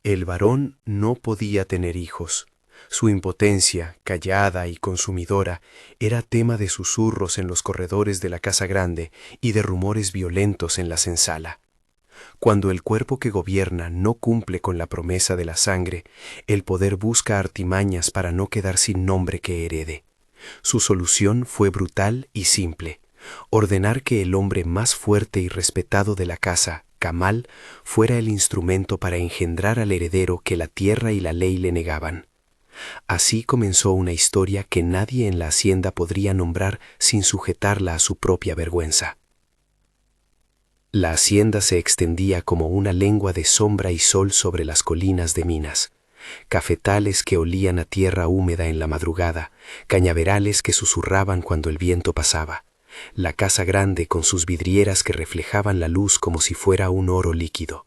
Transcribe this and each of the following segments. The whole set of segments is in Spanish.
El varón no podía tener hijos. Su impotencia, callada y consumidora, era tema de susurros en los corredores de la casa grande y de rumores violentos en la senzala. Cuando el cuerpo que gobierna no cumple con la promesa de la sangre, el poder busca artimañas para no quedar sin nombre que herede. Su solución fue brutal y simple: ordenar que el hombre más fuerte y respetado de la casa, Kamal, fuera el instrumento para engendrar al heredero que la tierra y la ley le negaban. Así comenzó una historia que nadie en la hacienda podría nombrar sin sujetarla a su propia vergüenza. La hacienda se extendía como una lengua de sombra y sol sobre las colinas de Minas. Cafetales que olían a tierra húmeda en la madrugada, cañaverales que susurraban cuando el viento pasaba. La casa grande con sus vidrieras que reflejaban la luz como si fuera un oro líquido.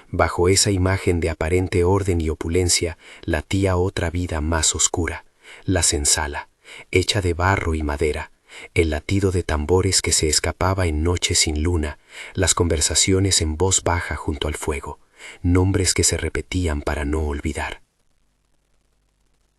Bajo esa imagen de aparente orden y opulencia latía otra vida más oscura, la senzala, hecha de barro y madera, el latido de tambores que se escapaba en noches sin luna, las conversaciones en voz baja junto al fuego, nombres que se repetían para no olvidar.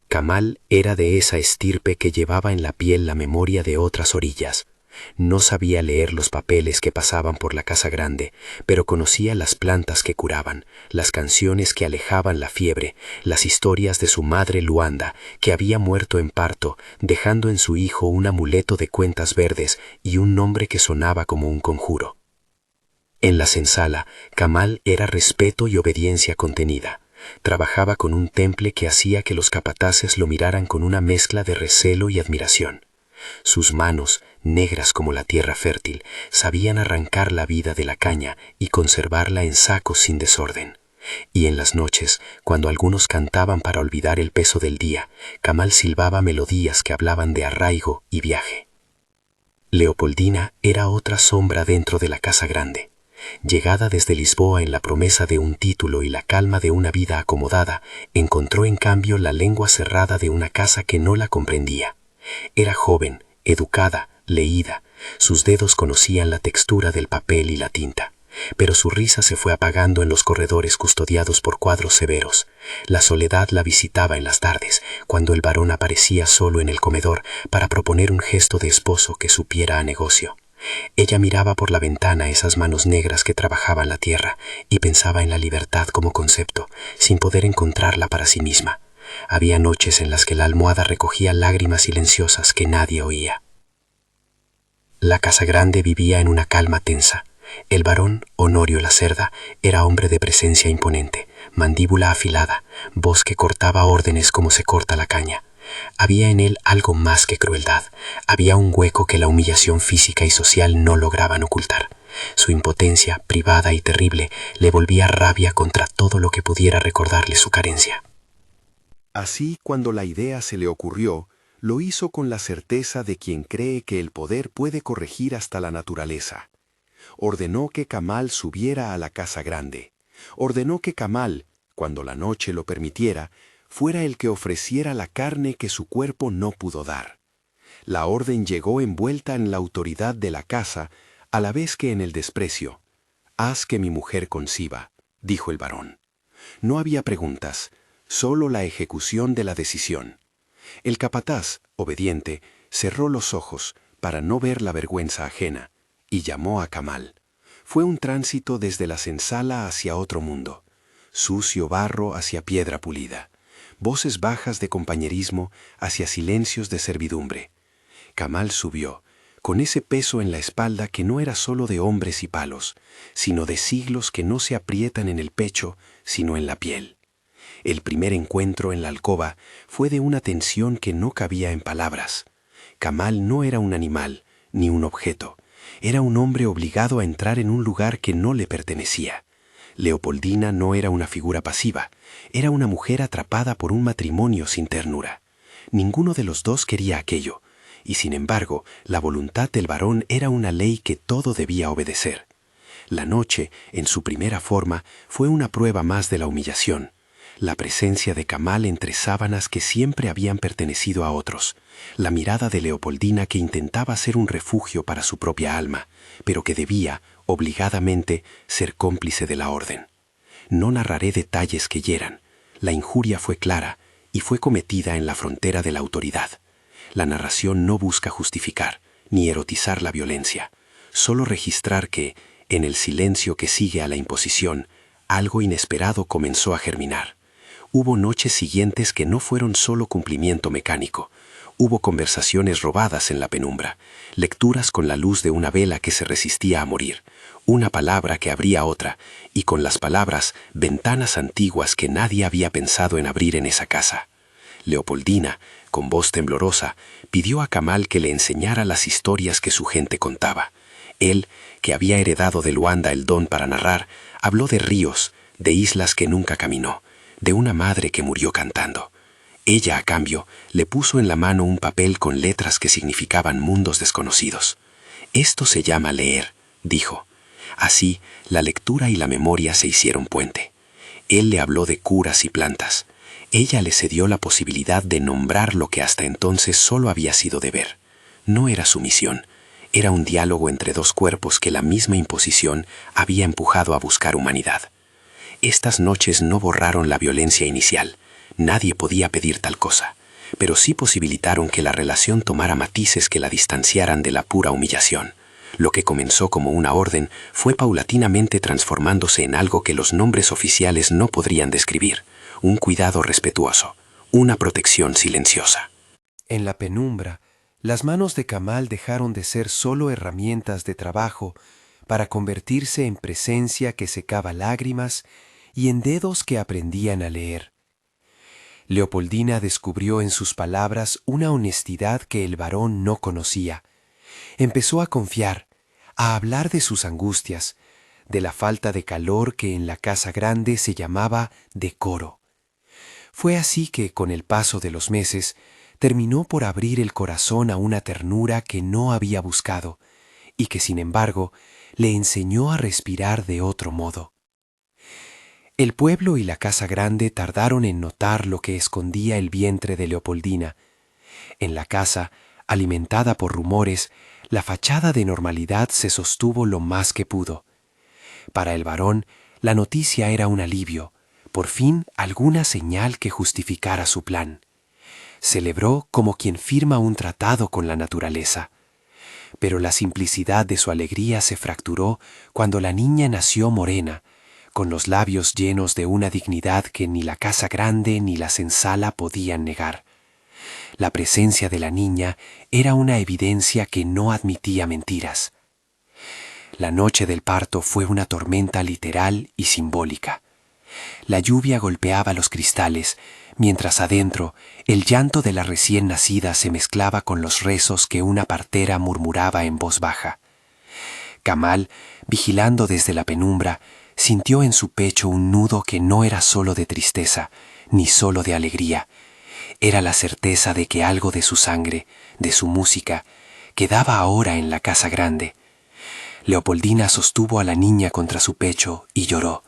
Kamal era de esa estirpe que llevaba en la piel la memoria de otras orillas. No sabía leer los papeles que pasaban por la casa grande, pero conocía las plantas que curaban, las canciones que alejaban la fiebre, las historias de su madre Luanda, que había muerto en parto, dejando en su hijo un amuleto de cuentas verdes y un nombre que sonaba como un conjuro. En la senzala, Kamal era respeto y obediencia contenida. Trabajaba con un temple que hacía que los capataces lo miraran con una mezcla de recelo y admiración. Sus manos, negras como la tierra fértil, sabían arrancar la vida de la caña y conservarla en sacos sin desorden. Y en las noches, cuando algunos cantaban para olvidar el peso del día, Kamal silbaba melodías que hablaban de arraigo y viaje. Leopoldina era otra sombra dentro de la casa grande. Llegada desde Lisboa en la promesa de un título y la calma de una vida acomodada, encontró en cambio la lengua cerrada de una casa que no la comprendía. Era joven, educada, leída, sus dedos conocían la textura del papel y la tinta, pero su risa se fue apagando en los corredores custodiados por cuadros severos. La soledad la visitaba en las tardes, cuando el varón aparecía solo en el comedor para proponer un gesto de esposo que supiera a negocio. Ella miraba por la ventana esas manos negras que trabajaban la tierra y pensaba en la libertad como concepto, sin poder encontrarla para sí misma. Había noches en las que la almohada recogía lágrimas silenciosas que nadie oía. La casa grande vivía en una calma tensa. El varón, Honorio Lacerda, era hombre de presencia imponente, mandíbula afilada, voz que cortaba órdenes como se corta la caña. Había en él algo más que crueldad. Había un hueco que la humillación física y social no lograban ocultar. Su impotencia, privada y terrible, le volvía rabia contra todo lo que pudiera recordarle su carencia. Así, cuando la idea se le ocurrió, lo hizo con la certeza de quien cree que el poder puede corregir hasta la naturaleza. Ordenó que Kamal subiera a la casa grande. Ordenó que Kamal, cuando la noche lo permitiera, fuera el que ofreciera la carne que su cuerpo no pudo dar. La orden llegó envuelta en la autoridad de la casa, a la vez que en el desprecio. «Haz que mi mujer conciba», dijo el varón. No había preguntas, solo la ejecución de la decisión. El capataz, obediente, cerró los ojos para no ver la vergüenza ajena y llamó a Kamal. Fue un tránsito desde la senzala hacia otro mundo, sucio barro hacia piedra pulida, voces bajas de compañerismo hacia silencios de servidumbre. Kamal subió, con ese peso en la espalda que no era solo de hombres y palos, sino de siglos que no se aprietan en el pecho, sino en la piel. El primer encuentro en la alcoba fue de una tensión que no cabía en palabras. Kamal no era un animal, ni un objeto. Era un hombre obligado a entrar en un lugar que no le pertenecía. Leopoldina no era una figura pasiva, era una mujer atrapada por un matrimonio sin ternura. Ninguno de los dos quería aquello, y sin embargo, la voluntad del varón era una ley que todo debía obedecer. La noche, en su primera forma, fue una prueba más de la humillación. La presencia de Kamal entre sábanas que siempre habían pertenecido a otros, la mirada de Leopoldina que intentaba ser un refugio para su propia alma, pero que debía, obligadamente, ser cómplice de la orden. No narraré detalles que hieran. La injuria fue clara y fue cometida en la frontera de la autoridad. La narración no busca justificar ni erotizar la violencia, solo registrar que, en el silencio que sigue a la imposición, algo inesperado comenzó a germinar. Hubo noches siguientes que no fueron solo cumplimiento mecánico. Hubo conversaciones robadas en la penumbra, lecturas con la luz de una vela que se resistía a morir, una palabra que abría otra, y con las palabras, ventanas antiguas que nadie había pensado en abrir en esa casa. Leopoldina, con voz temblorosa, pidió a Kamal que le enseñara las historias que su gente contaba. Él, que había heredado de Luanda el don para narrar, habló de ríos, de islas que nunca caminó, de una madre que murió cantando. Ella, a cambio, le puso en la mano un papel con letras que significaban mundos desconocidos. «Esto se llama leer», dijo. Así, la lectura y la memoria se hicieron puente. Él le habló de curas y plantas. Ella le cedió la posibilidad de nombrar lo que hasta entonces solo había sido deber. No era su misión, era un diálogo entre dos cuerpos que la misma imposición había empujado a buscar humanidad. Estas noches no borraron la violencia inicial. Nadie podía pedir tal cosa, pero sí posibilitaron que la relación tomara matices que la distanciaran de la pura humillación. Lo que comenzó como una orden fue paulatinamente transformándose en algo que los nombres oficiales no podrían describir, un cuidado respetuoso, una protección silenciosa. En la penumbra, las manos de Kamal dejaron de ser solo herramientas de trabajo para convertirse en presencia que secaba lágrimas y en dedos que aprendían a leer. Leopoldina descubrió en sus palabras una honestidad que el varón no conocía. Empezó a confiar, a hablar de sus angustias, de la falta de calor que en la casa grande se llamaba decoro. Fue así que, con el paso de los meses, terminó por abrir el corazón a una ternura que no había buscado y que, sin embargo, le enseñó a respirar de otro modo. El pueblo y la casa grande tardaron en notar lo que escondía el vientre de Leopoldina. En la casa, alimentada por rumores, la fachada de normalidad se sostuvo lo más que pudo. Para el varón, la noticia era un alivio, por fin alguna señal que justificara su plan. Celebró como quien firma un tratado con la naturaleza. Pero la simplicidad de su alegría se fracturó cuando la niña nació morena, con los labios llenos de una dignidad que ni la casa grande ni la senzala podían negar. La presencia de la niña era una evidencia que no admitía mentiras. La noche del parto fue una tormenta literal y simbólica. La lluvia golpeaba los cristales, mientras adentro el llanto de la recién nacida se mezclaba con los rezos que una partera murmuraba en voz baja. Kamal, vigilando desde la penumbra, sintió en su pecho un nudo que no era solo de tristeza, ni solo de alegría. Era la certeza de que algo de su sangre, de su música, quedaba ahora en la casa grande. Leopoldina sostuvo a la niña contra su pecho y lloró.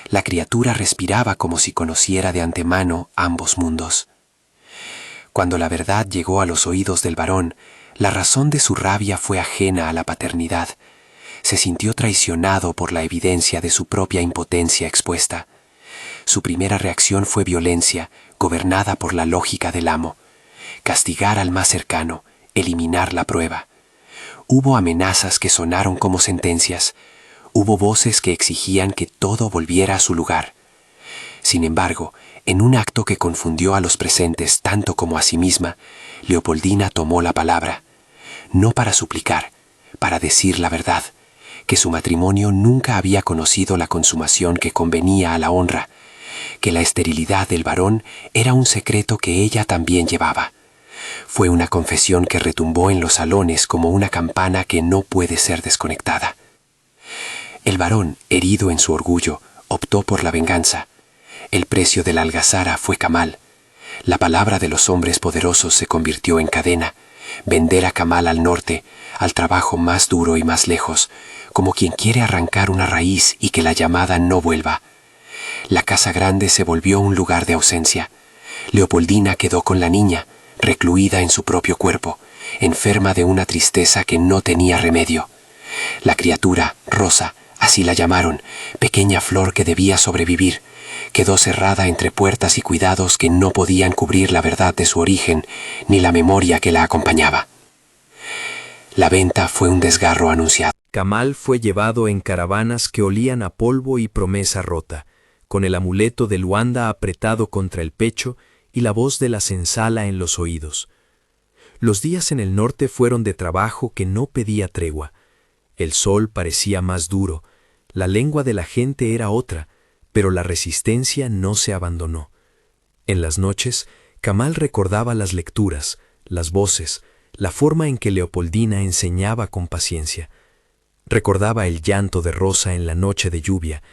La criatura respiraba como si conociera de antemano ambos mundos. Cuando la verdad llegó a los oídos del varón, la razón de su rabia fue ajena a la paternidad. Se sintió traicionado por la evidencia de su propia impotencia expuesta. Su primera reacción fue violencia, gobernada por la lógica del amo. Castigar al más cercano, eliminar la prueba. Hubo amenazas que sonaron como sentencias. Hubo voces que exigían que todo volviera a su lugar. Sin embargo, en un acto que confundió a los presentes tanto como a sí misma, Leopoldina tomó la palabra. No para suplicar, para decir la verdad, que su matrimonio nunca había conocido la consumación que convenía a la honra, que la esterilidad del varón era un secreto que ella también llevaba. Fue una confesión que retumbó en los salones como una campana que no puede ser desconectada. El varón, herido en su orgullo, optó por la venganza. El precio de la algazara fue Kamal. La palabra de los hombres poderosos se convirtió en cadena. Vender a Kamal al norte, al trabajo más duro y más lejos, como quien quiere arrancar una raíz y que la llamada no vuelva. La casa grande se volvió un lugar de ausencia. Leopoldina quedó con la niña, recluida en su propio cuerpo, enferma de una tristeza que no tenía remedio. La criatura, Rosa, Así la llamaron, pequeña flor que debía sobrevivir. Quedó cerrada entre puertas y cuidados que no podían cubrir la verdad de su origen ni la memoria que la acompañaba. La venta fue un desgarro anunciado. Kamal fue llevado en caravanas que olían a polvo y promesa rota, con el amuleto de Luanda apretado contra el pecho y la voz de la senzala en los oídos. Los días en el norte fueron de trabajo que no pedía tregua. El sol parecía más duro, la lengua de la gente era otra, pero la resistencia no se abandonó. En las noches, Kamal recordaba las lecturas, las voces, la forma en que Leopoldina enseñaba con paciencia. Recordaba el llanto de Rosa en la noche de lluvia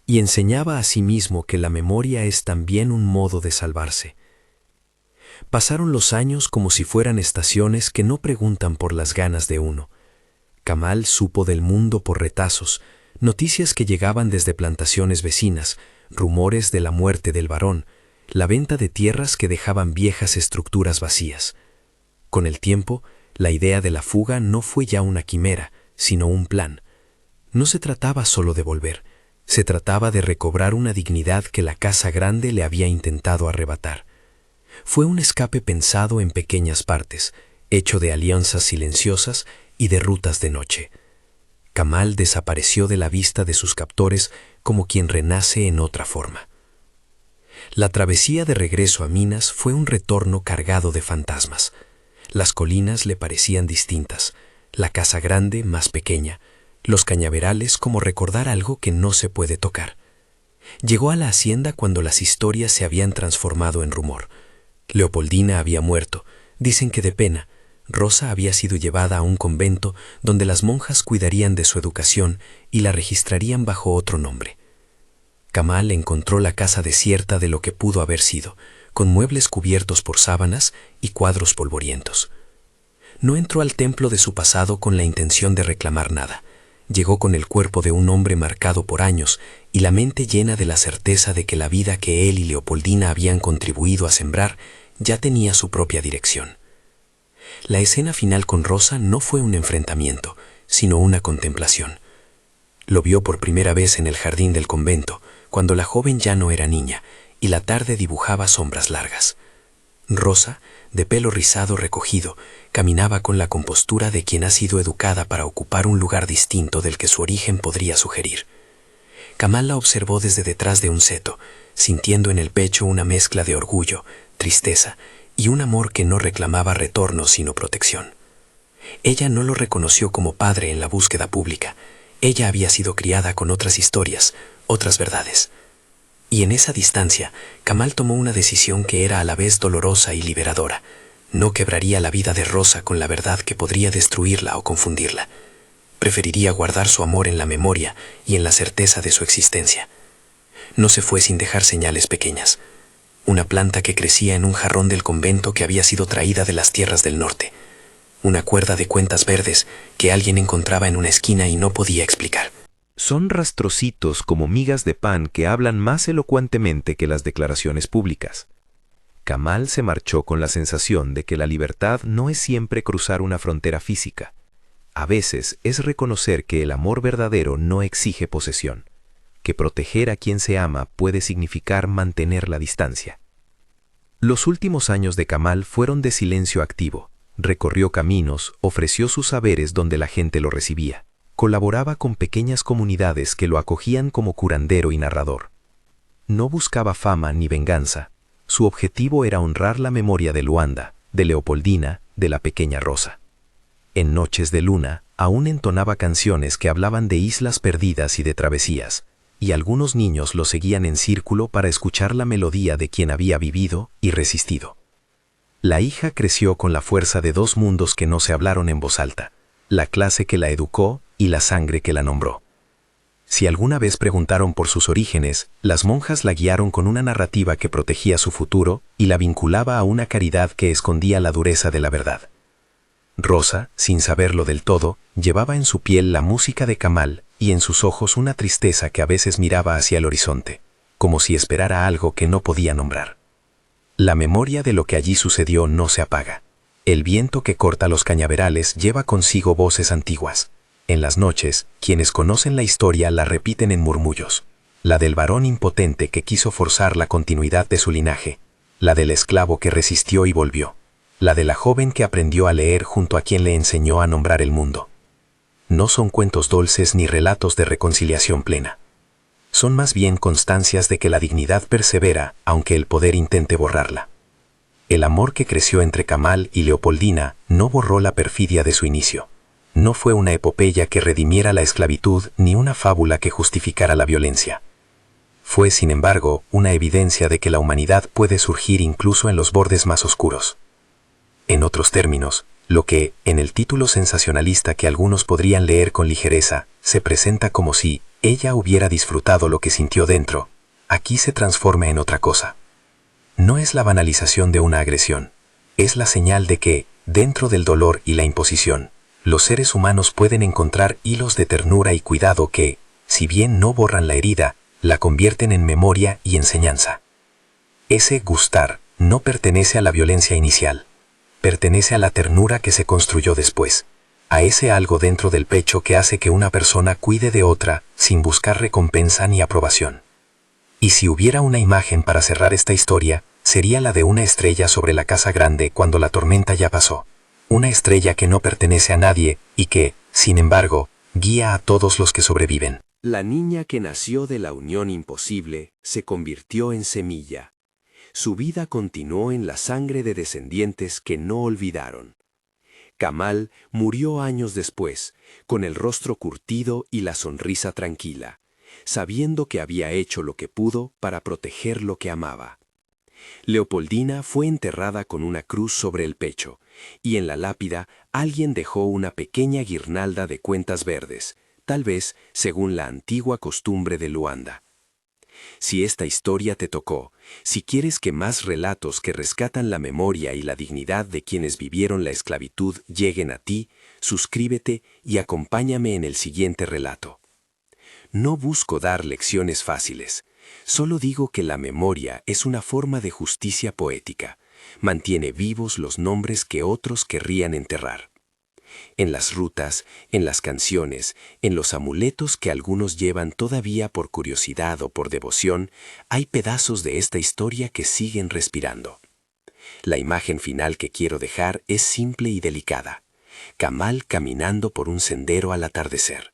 y enseñaba a sí mismo que la memoria es también un modo de salvarse. Pasaron los años como si fueran estaciones que no preguntan por las ganas de uno. Kamal supo del mundo por retazos, noticias que llegaban desde plantaciones vecinas, rumores de la muerte del varón, la venta de tierras que dejaban viejas estructuras vacías. Con el tiempo, la idea de la fuga no fue ya una quimera, sino un plan. No se trataba solo de volver, se trataba de recobrar una dignidad que la Casa Grande le había intentado arrebatar. Fue un escape pensado en pequeñas partes, hecho de alianzas silenciosas y de rutas de noche. Kamal desapareció de la vista de sus captores como quien renace en otra forma. La travesía de regreso a Minas fue un retorno cargado de fantasmas. Las colinas le parecían distintas, la Casa Grande más pequeña, los cañaverales como recordar algo que no se puede tocar. Llegó a la hacienda cuando las historias se habían transformado en rumor. Leopoldina había muerto, dicen que de pena. Rosa había sido llevada a un convento donde las monjas cuidarían de su educación y la registrarían bajo otro nombre. Kamal encontró la casa desierta de lo que pudo haber sido, con muebles cubiertos por sábanas y cuadros polvorientos. No entró al templo de su pasado con la intención de reclamar nada. Llegó con el cuerpo de un hombre marcado por años y la mente llena de la certeza de que la vida que él y Leopoldina habían contribuido a sembrar ya tenía su propia dirección. La escena final con Rosa no fue un enfrentamiento, sino una contemplación. Lo vio por primera vez en el jardín del convento, cuando la joven ya no era niña, y la tarde dibujaba sombras largas. Rosa, de pelo rizado recogido, caminaba con la compostura de quien ha sido educada para ocupar un lugar distinto del que su origen podría sugerir. Kamal la observó desde detrás de un seto, sintiendo en el pecho una mezcla de orgullo, tristeza y un amor que no reclamaba retorno sino protección. Ella no lo reconoció como padre en la búsqueda pública. Ella había sido criada con otras historias, otras verdades. Y en esa distancia, Kamal tomó una decisión que era a la vez dolorosa y liberadora. No quebraría la vida de Rosa con la verdad que podría destruirla o confundirla. Preferiría guardar su amor en la memoria y en la certeza de su existencia. No se fue sin dejar señales pequeñas. Una planta que crecía en un jarrón del convento que había sido traída de las tierras del norte. Una cuerda de cuentas verdes que alguien encontraba en una esquina y no podía explicar. Son rastrocitos como migas de pan que hablan más elocuentemente que las declaraciones públicas. Kamal se marchó con la sensación de que la libertad no es siempre cruzar una frontera física. A veces es reconocer que el amor verdadero no exige posesión, que proteger a quien se ama puede significar mantener la distancia. Los últimos años de Kamal fueron de silencio activo. Recorrió caminos, ofreció sus saberes donde la gente lo recibía. Colaboraba con pequeñas comunidades que lo acogían como curandero y narrador. No buscaba fama ni venganza. Su objetivo era honrar la memoria de Luanda, de Leopoldina, de la pequeña Rosa. En noches de luna, aún entonaba canciones que hablaban de islas perdidas y de travesías, y algunos niños lo seguían en círculo para escuchar la melodía de quien había vivido y resistido. La hija creció con la fuerza de dos mundos que no se hablaron en voz alta, la clase que la educó y la sangre que la nombró. Si alguna vez preguntaron por sus orígenes, las monjas la guiaron con una narrativa que protegía su futuro y la vinculaba a una caridad que escondía la dureza de la verdad. Rosa, sin saberlo del todo, llevaba en su piel la música de Kamal y en sus ojos una tristeza que a veces miraba hacia el horizonte, como si esperara algo que no podía nombrar. La memoria de lo que allí sucedió no se apaga. El viento que corta los cañaverales lleva consigo voces antiguas. En las noches, quienes conocen la historia la repiten en murmullos. La del varón impotente que quiso forzar la continuidad de su linaje. La del esclavo que resistió y volvió. La de la joven que aprendió a leer junto a quien le enseñó a nombrar el mundo. No son cuentos dulces ni relatos de reconciliación plena. Son más bien constancias de que la dignidad persevera, aunque el poder intente borrarla. El amor que creció entre Kamal y Leopoldina no borró la perfidia de su inicio. No fue una epopeya que redimiera la esclavitud ni una fábula que justificara la violencia. Fue, sin embargo, una evidencia de que la humanidad puede surgir incluso en los bordes más oscuros. En otros términos, lo que, en el título sensacionalista que algunos podrían leer con ligereza, se presenta como si ella hubiera disfrutado lo que sintió dentro, aquí se transforma en otra cosa. No es la banalización de una agresión, es la señal de que, dentro del dolor y la imposición, los seres humanos pueden encontrar hilos de ternura y cuidado que, si bien no borran la herida, la convierten en memoria y enseñanza. Ese gustar no pertenece a la violencia inicial, pertenece a la ternura que se construyó después, a ese algo dentro del pecho que hace que una persona cuide de otra sin buscar recompensa ni aprobación. Y si hubiera una imagen para cerrar esta historia, sería la de una estrella sobre la casa grande cuando la tormenta ya pasó. Una estrella que no pertenece a nadie y que, sin embargo, guía a todos los que sobreviven. La niña que nació de la unión imposible se convirtió en semilla. Su vida continuó en la sangre de descendientes que no olvidaron. Kamal murió años después, con el rostro curtido y la sonrisa tranquila, sabiendo que había hecho lo que pudo para proteger lo que amaba. Leopoldina fue enterrada con una cruz sobre el pecho, y en la lápida alguien dejó una pequeña guirnalda de cuentas verdes, tal vez según la antigua costumbre de Luanda. Si esta historia te tocó, si quieres que más relatos que rescatan la memoria y la dignidad de quienes vivieron la esclavitud lleguen a ti, suscríbete y acompáñame en el siguiente relato. No busco dar lecciones fáciles, solo digo que la memoria es una forma de justicia poética, mantiene vivos los nombres que otros querrían enterrar. En las rutas, en las canciones, en los amuletos que algunos llevan todavía por curiosidad o por devoción, hay pedazos de esta historia que siguen respirando. La imagen final que quiero dejar es simple y delicada. Kamal caminando por un sendero al atardecer.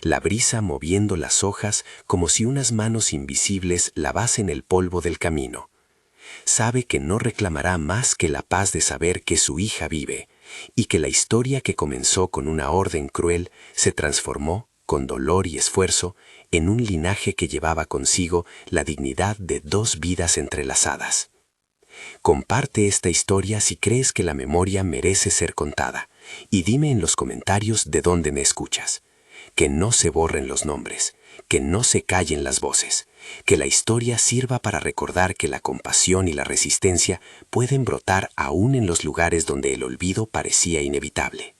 La brisa moviendo las hojas como si unas manos invisibles lavasen el polvo del camino. Sabe que no reclamará más que la paz de saber que su hija vive, y que la historia que comenzó con una orden cruel se transformó, con dolor y esfuerzo, en un linaje que llevaba consigo la dignidad de 2 vidas entrelazadas. Comparte esta historia si crees que la memoria merece ser contada, y dime en los comentarios de dónde me escuchas. Que no se borren los nombres, que no se callen las voces, que la historia sirva para recordar que la compasión y la resistencia pueden brotar aún en los lugares donde el olvido parecía inevitable.